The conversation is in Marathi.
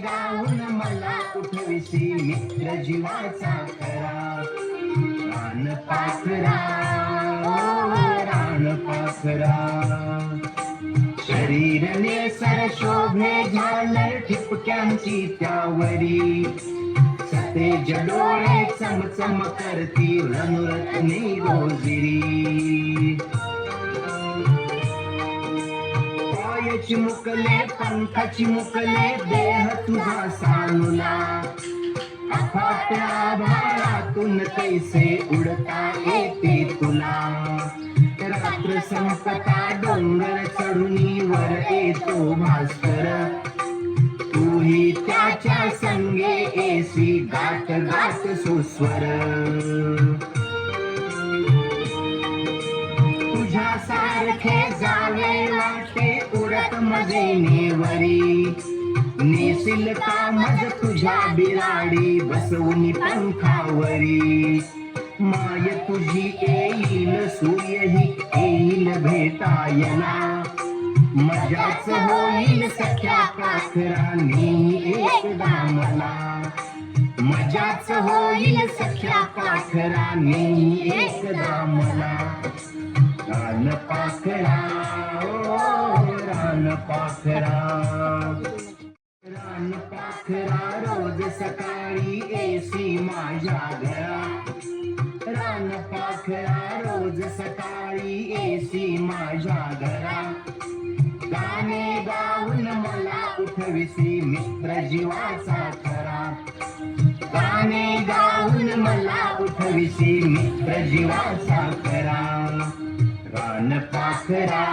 गाऊन मला उठविसी मित्र जीवाचा खरा. रानपाखरा रानपाखरा, शरीर नेसर शोभे झालर ठिपक्यांची त्यावरी. सतेज डोळे चमचम करती रणरत्नी रोजिरी. पायाची मुकले पंखाची मुकले देह तुझा सानुला. अफाट आभाळातून कैसे उडता येते तुला. रात्र संपता डोंगर चढुनी वर येतो भास्कर. तूही त्याच्या संगे एसी गात गात सुस्वर. तुझ्या सारखे जावे वाटे उडत मजेनेवरी. नेसिल का मज तुझ्या बिराडी बसवून पंखावरी. माय तुझी येईल सूर्यही येईल भेटायला. मजाच होईल सख्या पाखरांनी एकदा मला. मजाच होईल सख्या पाखरांनी एकदा मला. रानपाखरा रानपाखरा, रानपाखरा रोज सकाळी एसी माझ्या घरात. रानपाखरा रोज सकाळी एसी माझ्या घरात. गाणे गाऊन मला उठविसी मित्र जीवाचा खरा. गाणे गाऊन मला उठविसी मित्र जीवाचा खरा. रानपाखरा